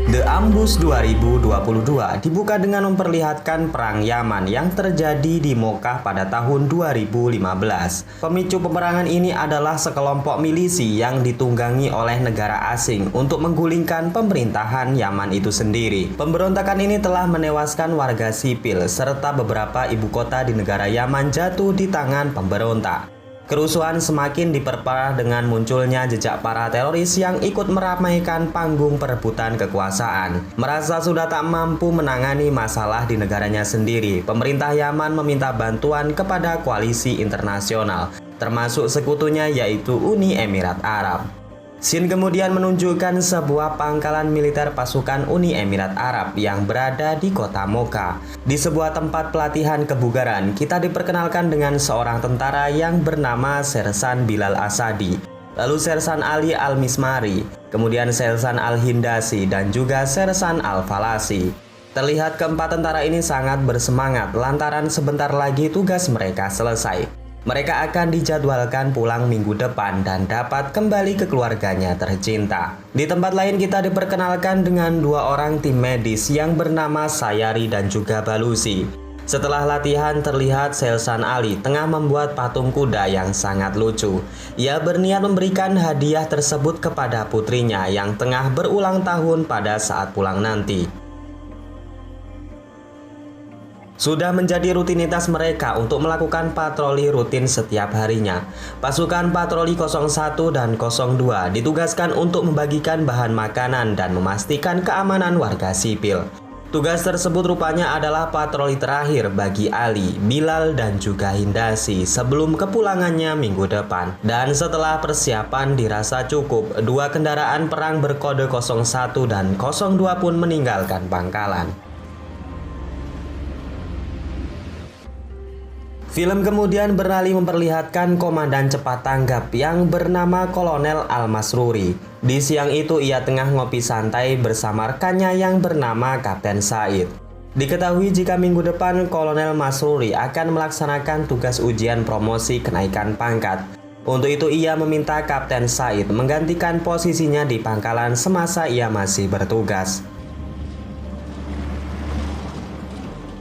The Ambush 2022 dibuka dengan memperlihatkan Perang Yaman yang terjadi di Mokkah pada tahun 2015. Pemicu peperangan ini adalah sekelompok milisi yang ditunggangi oleh negara asing untuk menggulingkan pemerintahan Yaman itu sendiri. Pemberontakan ini telah menewaskan warga sipil serta beberapa ibu kota di negara Yaman jatuh di tangan pemberontak. Kerusuhan semakin diperparah dengan munculnya jejak para teroris yang ikut meramaikan panggung perebutan kekuasaan. Merasa sudah tak mampu menangani masalah di negaranya sendiri, pemerintah Yaman meminta bantuan kepada koalisi internasional, termasuk sekutunya yaitu Uni Emirat Arab. Scene kemudian menunjukkan sebuah pangkalan militer pasukan Uni Emirat Arab yang berada di kota Mokkah. Di sebuah tempat pelatihan kebugaran, kita diperkenalkan dengan seorang tentara yang bernama Sersan Bilal Asadi, lalu Sersan Ali Al-Mismari, kemudian Sersan Al-Hindasi, dan juga Sersan Al-Falasi. Terlihat keempat tentara ini sangat bersemangat lantaran sebentar lagi tugas mereka selesai. Mereka akan dijadwalkan pulang minggu depan dan dapat kembali ke keluarganya tercinta. Di tempat lain kita diperkenalkan dengan dua orang tim medis yang bernama Sayari dan juga Balusi. Setelah latihan terlihat Sersan Ali tengah membuat patung kuda yang sangat lucu. Ia berniat memberikan hadiah tersebut kepada putrinya yang tengah berulang tahun pada saat pulang nanti. Sudah menjadi rutinitas mereka untuk melakukan patroli rutin setiap harinya. Pasukan patroli 01 dan 02 ditugaskan untuk membagikan bahan makanan dan memastikan keamanan warga sipil. Tugas tersebut rupanya adalah patroli terakhir bagi Ali, Bilal, dan juga Hindasi sebelum kepulangannya minggu depan. Dan setelah persiapan dirasa cukup, dua kendaraan perang berkode 01 dan 02 pun meninggalkan pangkalan. Film kemudian beralih memperlihatkan komandan cepat tanggap yang bernama Kolonel Al-Masruri. Di siang itu ia tengah ngopi santai bersama rekannya yang bernama Kapten Said. Diketahui jika minggu depan Kolonel Masruri akan melaksanakan tugas ujian promosi kenaikan pangkat. Untuk itu ia meminta Kapten Said menggantikan posisinya di pangkalan semasa ia masih bertugas.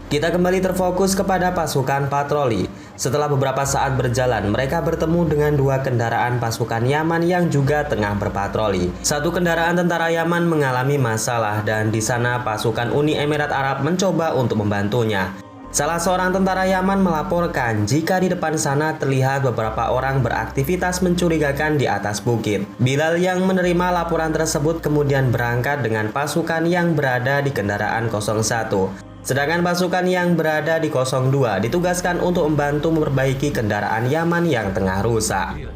Kita kembali terfokus kepada pasukan patroli. Setelah beberapa saat berjalan, mereka bertemu dengan dua kendaraan pasukan Yaman yang juga tengah berpatroli. Satu kendaraan tentara Yaman mengalami masalah dan di sana pasukan Uni Emirat Arab mencoba untuk membantunya. Salah seorang tentara Yaman melaporkan jika di depan sana terlihat beberapa orang beraktivitas mencurigakan di atas bukit. Bilal yang menerima laporan tersebut kemudian berangkat dengan pasukan yang berada di kendaraan 01. Sedangkan pasukan yang berada di 02 ditugaskan untuk membantu memperbaiki kendaraan Yaman yang tengah rusak.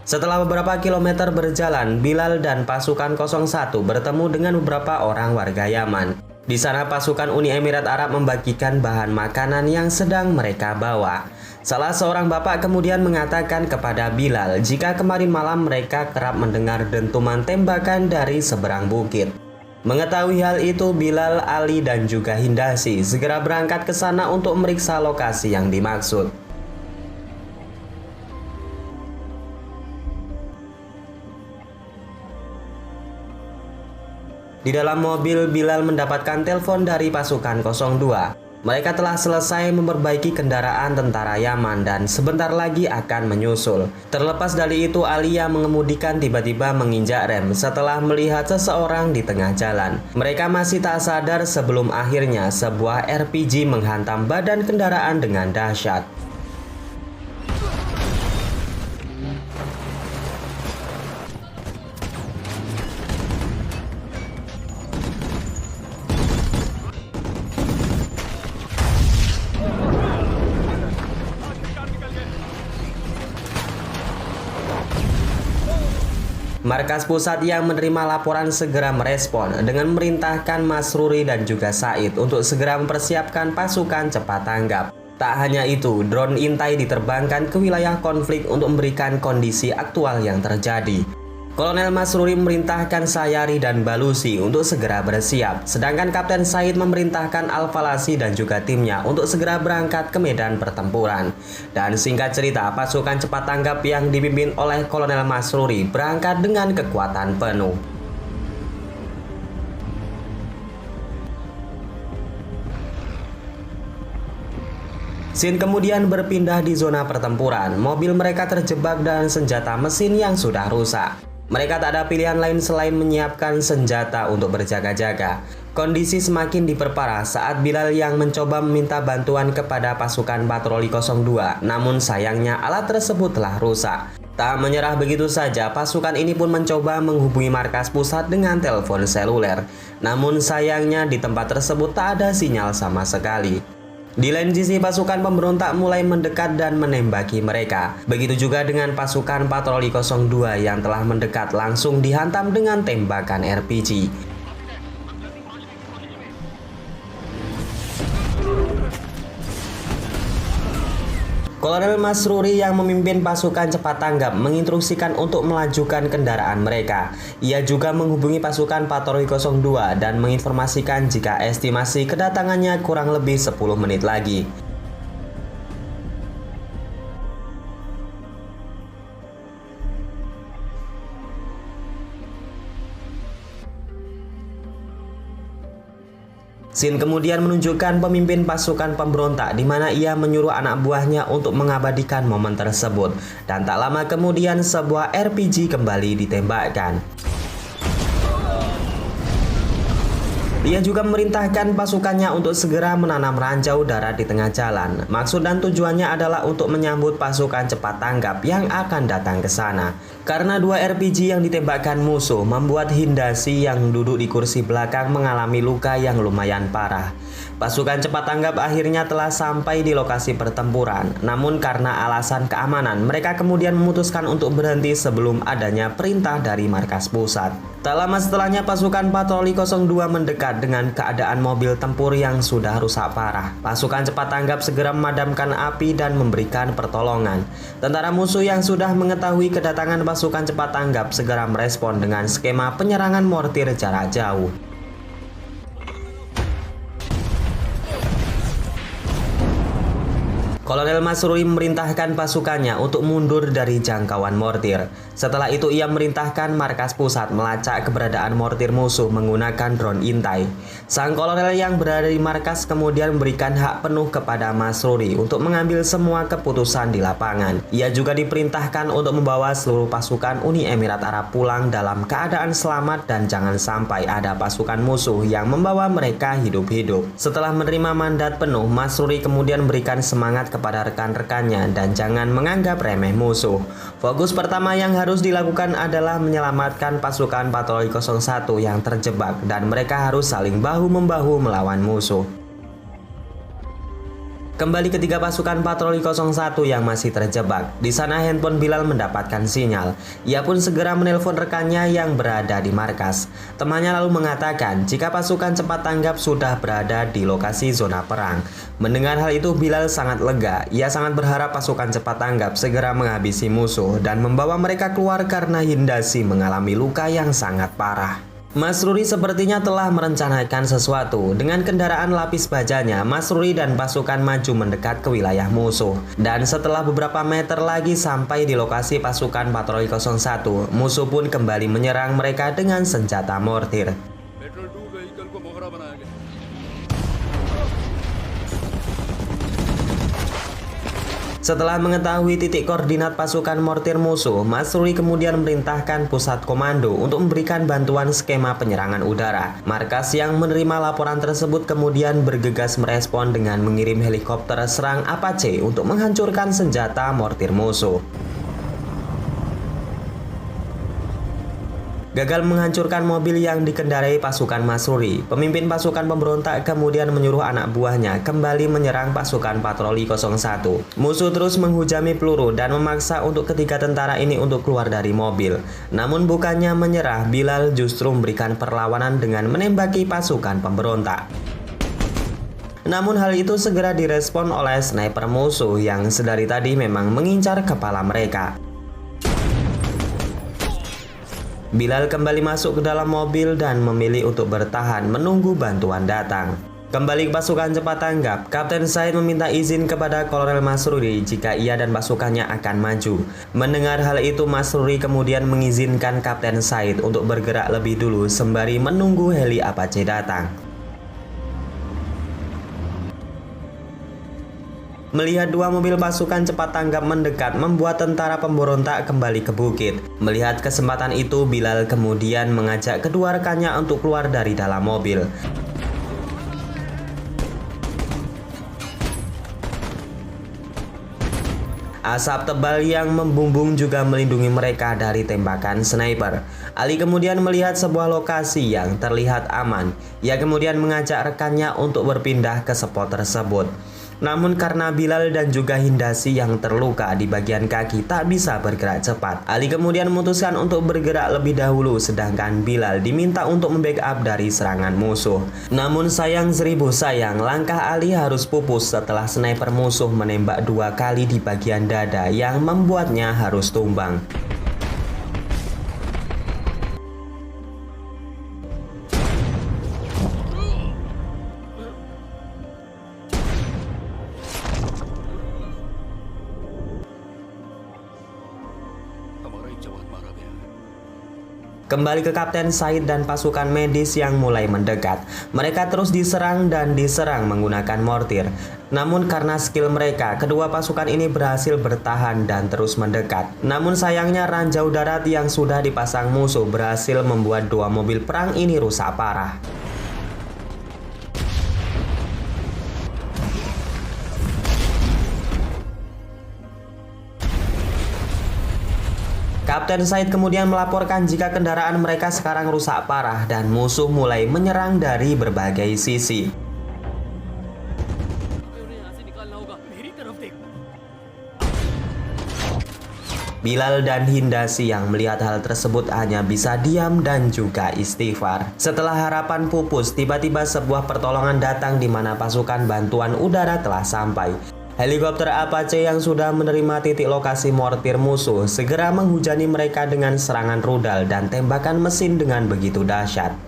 Setelah beberapa kilometer berjalan, Bilal dan pasukan 01 bertemu dengan beberapa orang warga Yaman. Di sana pasukan Uni Emirat Arab membagikan bahan makanan yang sedang mereka bawa. Salah seorang bapak kemudian mengatakan kepada Bilal jika kemarin malam mereka kerap mendengar dentuman tembakan dari seberang bukit. Mengetahui hal itu, Bilal, Ali, dan juga Hindasi segera berangkat ke sana untuk memeriksa lokasi yang dimaksud. Di dalam mobil, Bilal mendapatkan telepon dari pasukan 02. Mereka telah selesai memperbaiki kendaraan tentara Yaman dan sebentar lagi akan menyusul. Terlepas dari itu, Ali yang mengemudikan tiba-tiba menginjak rem setelah melihat seseorang di tengah jalan. Mereka masih tak sadar sebelum akhirnya sebuah RPG menghantam badan kendaraan dengan dahsyat. Markas pusat yang menerima laporan segera merespon dengan memerintahkan Masruri dan juga Said untuk segera mempersiapkan pasukan cepat tanggap. Tak hanya itu, drone intai diterbangkan ke wilayah konflik untuk memberikan kondisi aktual yang terjadi. Kolonel Masruri memerintahkan Sayari dan Balusi untuk segera bersiap, sedangkan Kapten Said memerintahkan Al-Falasi dan juga timnya untuk segera berangkat ke medan pertempuran. Dan singkat cerita, pasukan cepat tanggap yang dipimpin oleh Kolonel Masruri berangkat dengan kekuatan penuh. Scene kemudian berpindah di zona pertempuran. Mobil mereka terjebak dan senjata mesin yang sudah rusak. Mereka tak ada pilihan lain selain menyiapkan senjata untuk berjaga-jaga. Kondisi semakin diperparah saat Bilal yang mencoba meminta bantuan kepada pasukan patroli 02. Namun sayangnya alat tersebut telah rusak. Tak menyerah begitu saja, pasukan ini pun mencoba menghubungi markas pusat dengan telepon seluler. Namun sayangnya di tempat tersebut tak ada sinyal sama sekali. Di lain sisi, pasukan pemberontak mulai mendekat dan menembaki mereka. Begitu juga dengan pasukan patroli 02 yang telah mendekat langsung dihantam dengan tembakan RPG. Kolonel Masruri yang memimpin pasukan cepat tanggap menginstruksikan untuk melajukan kendaraan mereka. Ia juga menghubungi pasukan patroli 02 dan menginformasikan jika estimasi kedatangannya kurang lebih 10 menit lagi. Scene kemudian menunjukkan pemimpin pasukan pemberontak di mana ia menyuruh anak buahnya untuk mengabadikan momen tersebut. Dan tak lama kemudian sebuah RPG kembali ditembakkan. Ia juga memerintahkan pasukannya untuk segera menanam ranjau darat di tengah jalan. Maksud dan tujuannya adalah untuk menyambut pasukan cepat tanggap yang akan datang ke sana. Karena dua RPG yang ditembakkan musuh membuat Hindasi yang duduk di kursi belakang mengalami luka yang lumayan parah. Pasukan cepat tanggap akhirnya telah sampai di lokasi pertempuran. Namun karena alasan keamanan, mereka kemudian memutuskan untuk berhenti sebelum adanya perintah dari markas pusat. Tak lama setelahnya pasukan patroli 02 mendekat dengan keadaan mobil tempur yang sudah rusak parah. Pasukan cepat tanggap segera memadamkan api dan memberikan pertolongan. Tentara musuh yang sudah mengetahui kedatangan pasukan cepat tanggap segera merespon dengan skema penyerangan mortir jarak jauh. Kolonel Masruri memerintahkan pasukannya untuk mundur dari jangkauan mortir. Setelah itu ia merintahkan markas pusat melacak keberadaan mortir musuh menggunakan drone intai. Sang kolonel yang berada di markas kemudian memberikan hak penuh kepada Masruri untuk mengambil semua keputusan di lapangan. Ia juga diperintahkan untuk membawa seluruh pasukan Uni Emirat Arab pulang dalam keadaan selamat dan jangan sampai ada pasukan musuh yang membawa mereka hidup-hidup. Setelah menerima mandat penuh, Masruri kemudian memberikan semangat kepada rekan-rekannya dan jangan menganggap remeh musuh. Fokus pertama yang harus dilakukan adalah menyelamatkan pasukan patroli 01 yang terjebak dan mereka harus saling bahu-membahu melawan musuh. Kembali ketiga pasukan patroli 01 yang masih terjebak. Di sana handphone Bilal mendapatkan sinyal. Ia pun segera menelpon rekannya yang berada di markas. Temannya lalu mengatakan jika pasukan cepat tanggap sudah berada di lokasi zona perang. Mendengar hal itu Bilal sangat lega. Ia sangat berharap pasukan cepat tanggap segera menghabisi musuh dan membawa mereka keluar karena Hindasi mengalami luka yang sangat parah. Masruri sepertinya telah merencanakan sesuatu. Dengan kendaraan lapis bajanya, Masruri dan pasukan maju mendekat ke wilayah musuh. Dan setelah beberapa meter lagi sampai di lokasi pasukan patroli 01, musuh pun kembali menyerang mereka dengan senjata mortir. Setelah mengetahui titik koordinat pasukan mortir musuh, Masruri kemudian memerintahkan pusat komando untuk memberikan bantuan skema penyerangan udara. Markas yang menerima laporan tersebut kemudian bergegas merespon dengan mengirim helikopter serang Apache untuk menghancurkan senjata mortir musuh. Gagal menghancurkan mobil yang dikendarai pasukan Masruri, pemimpin pasukan pemberontak kemudian menyuruh anak buahnya kembali menyerang pasukan patroli 01. Musuh terus menghujami peluru dan memaksa untuk ketiga tentara ini untuk keluar dari mobil. Namun bukannya menyerah, Bilal justru memberikan perlawanan dengan menembaki pasukan pemberontak. Namun hal itu segera direspon oleh sniper musuh yang sedari tadi memang mengincar kepala mereka. Bilal kembali masuk ke dalam mobil dan memilih untuk bertahan menunggu bantuan datang. Kembali ke pasukan cepat tanggap, Kapten Said meminta izin kepada Kolonel Masruri jika ia dan pasukannya akan maju. Mendengar hal itu, Masruri kemudian mengizinkan Kapten Said untuk bergerak lebih dulu sembari menunggu heli Apache datang. Melihat dua mobil pasukan cepat tanggap mendekat membuat tentara pemberontak kembali ke bukit. Melihat kesempatan itu, Bilal kemudian mengajak kedua rekannya untuk keluar dari dalam mobil. Asap tebal yang membumbung juga melindungi mereka dari tembakan sniper. Ali kemudian melihat sebuah lokasi yang terlihat aman. Ia kemudian mengajak rekannya untuk berpindah ke spot tersebut. Namun karena Bilal dan juga Hindasi yang terluka di bagian kaki tak bisa bergerak cepat, Ali kemudian memutuskan untuk bergerak lebih dahulu, sedangkan Bilal diminta untuk membackup dari serangan musuh. Namun sayang seribu sayang, langkah Ali harus pupus setelah sniper musuh menembak 2 kali di bagian dada yang membuatnya harus tumbang. Kembali ke Kapten Said dan pasukan medis yang mulai mendekat. Mereka terus diserang dan diserang menggunakan mortir. Namun karena skill mereka, kedua pasukan ini berhasil bertahan dan terus mendekat. Namun sayangnya ranjau darat yang sudah dipasang musuh berhasil membuat 2 mobil perang ini rusak parah. Kapten Said kemudian melaporkan jika kendaraan mereka sekarang rusak parah dan musuh mulai menyerang dari berbagai sisi. Bilal dan Hindasi yang melihat hal tersebut hanya bisa diam dan juga istighfar. Setelah harapan pupus, tiba-tiba sebuah pertolongan datang di mana pasukan bantuan udara telah sampai. Helikopter Apache yang sudah menerima titik lokasi mortir musuh segera menghujani mereka dengan serangan rudal dan tembakan mesin dengan begitu dahsyat.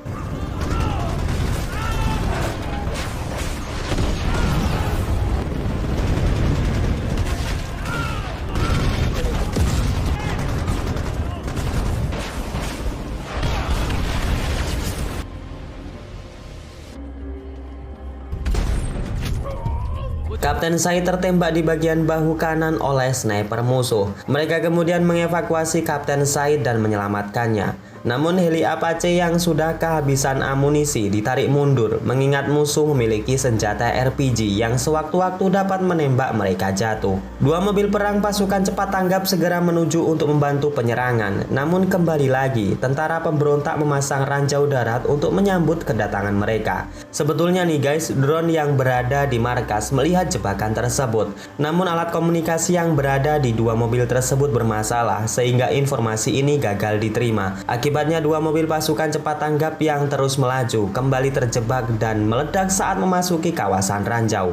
Kapten Said tertembak di bagian bahu kanan oleh sniper musuh. Mereka kemudian mengevakuasi Kapten Said dan menyelamatkannya. Namun heli Apache yang sudah kehabisan amunisi ditarik mundur mengingat musuh memiliki senjata RPG yang sewaktu-waktu dapat menembak mereka jatuh. 2 mobil perang pasukan cepat tanggap segera menuju untuk membantu penyerangan. Namun kembali lagi, tentara pemberontak memasang ranjau darat untuk menyambut kedatangan mereka. Sebetulnya nih guys, drone yang berada di markas melihat jebakan tersebut. Namun alat komunikasi yang berada di 2 mobil tersebut bermasalah sehingga informasi ini gagal diterima. Akibatnya 2 mobil pasukan cepat tanggap yang terus melaju kembali terjebak dan meledak saat memasuki kawasan ranjau.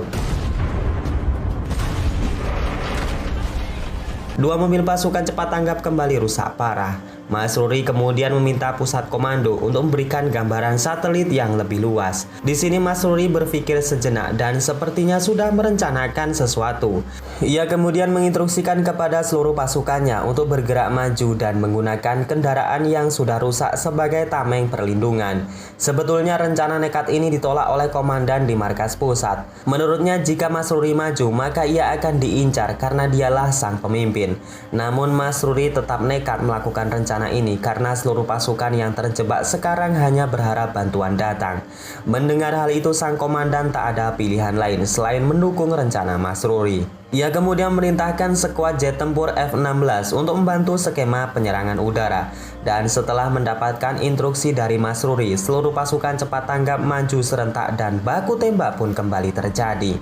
2 mobil pasukan cepat tanggap kembali rusak parah. Masruri kemudian meminta pusat komando untuk memberikan gambaran satelit yang lebih luas. Di sini Masruri berpikir sejenak dan sepertinya sudah merencanakan sesuatu. Ia kemudian menginstruksikan kepada seluruh pasukannya untuk bergerak maju dan menggunakan kendaraan yang sudah rusak sebagai tameng perlindungan. Sebetulnya rencana nekat ini ditolak oleh komandan di markas pusat. Menurutnya jika Masruri maju maka ia akan diincar karena dialah sang pemimpin. Namun Masruri tetap nekat melakukan rencana ini karena seluruh pasukan yang terjebak sekarang hanya berharap bantuan datang. Mendengar hal itu sang komandan tak ada pilihan lain selain mendukung rencana Masruri. Ia kemudian merintahkan skuad jet tempur F-16 untuk membantu skema penyerangan udara. Dan setelah mendapatkan instruksi dari Masruri, seluruh pasukan cepat tanggap maju serentak dan baku tembak pun kembali terjadi.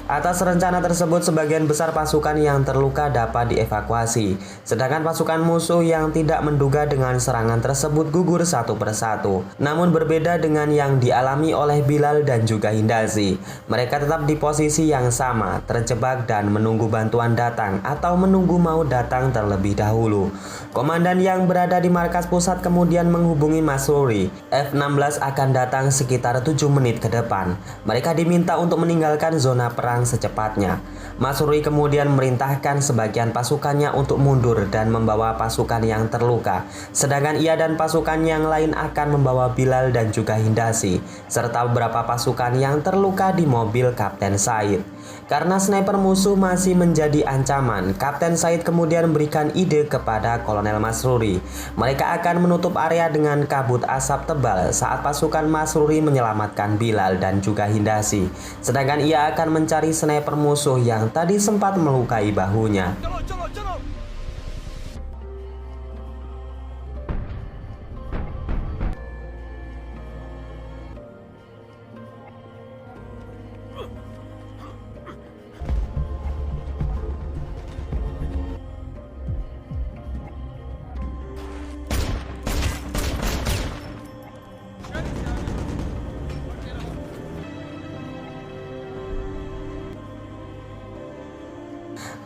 Atas rencana tersebut, sebagian besar pasukan yang terluka dapat dievakuasi, sedangkan pasukan musuh yang tidak menduga dengan serangan tersebut gugur satu persatu. Namun berbeda dengan yang dialami oleh Bilal dan juga Hindasi, mereka tetap di posisi yang sama, terjebak dan menunggu bantuan datang atau menunggu mau datang terlebih dahulu. Komandan yang berada di markas pusat kemudian menghubungi Masruri. F-16 akan datang sekitar 7 menit ke depan. Mereka diminta untuk meninggalkan zona perang perang secepatnya. Masruri kemudian memerintahkan sebagian pasukannya untuk mundur dan membawa pasukan yang terluka, sedangkan ia dan pasukan yang lain akan membawa Bilal dan juga Hindasi, serta beberapa pasukan yang terluka di mobil Kapten Said. Karena sniper musuh masih menjadi ancaman, Kapten Said kemudian memberikan ide kepada Kolonel Masruri. Mereka akan menutup area dengan kabut asap tebal saat pasukan Masruri menyelamatkan Bilal dan juga Hindasi, sedangkan ia akan mencari sniper musuh yang tadi sempat melukai bahunya.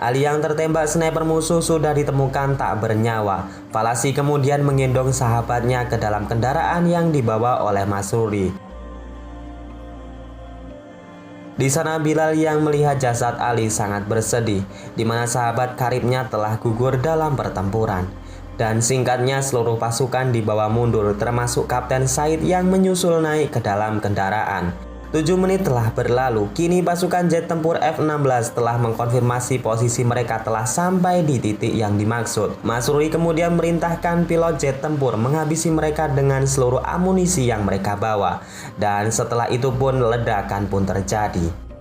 Ali yang tertembak sniper musuh sudah ditemukan tak bernyawa. Falasi kemudian menggendong sahabatnya ke dalam kendaraan yang dibawa oleh Masruri. Di sana Bilal yang melihat jasad Ali sangat bersedih, di mana sahabat karibnya telah gugur dalam pertempuran. Dan singkatnya seluruh pasukan dibawa mundur, termasuk Kapten Said yang menyusul naik ke dalam kendaraan. 7 menit telah berlalu, kini pasukan jet tempur F-16 telah mengkonfirmasi posisi mereka telah sampai di titik yang dimaksud. Masruri kemudian merintahkan pilot jet tempur menghabisi mereka dengan seluruh amunisi yang mereka bawa. Dan setelah itu pun ledakan pun terjadi.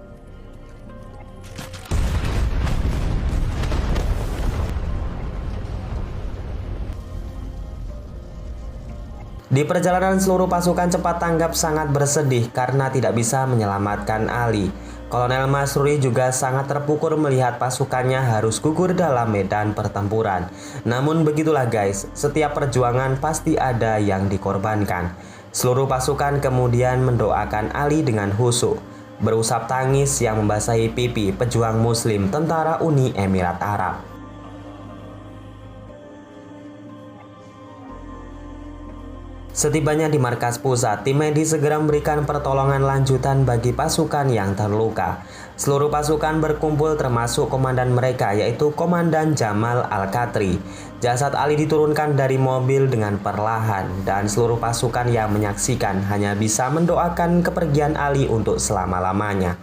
Di perjalanan seluruh pasukan cepat tanggap sangat bersedih karena tidak bisa menyelamatkan Ali. Kolonel Masruri juga sangat terpukul melihat pasukannya harus gugur dalam medan pertempuran. Namun begitulah guys, setiap perjuangan pasti ada yang dikorbankan. Seluruh pasukan kemudian mendoakan Ali dengan khusyuk, berusap tangis yang membasahi pipi pejuang muslim tentara Uni Emirat Arab. Setibanya di markas pusat, tim medis segera memberikan pertolongan lanjutan bagi pasukan yang terluka. Seluruh pasukan berkumpul termasuk komandan mereka, yaitu Komandan Jamal Al-Khatri. Jasad Ali diturunkan dari mobil dengan perlahan dan seluruh pasukan yang menyaksikan hanya bisa mendoakan kepergian Ali untuk selama-lamanya.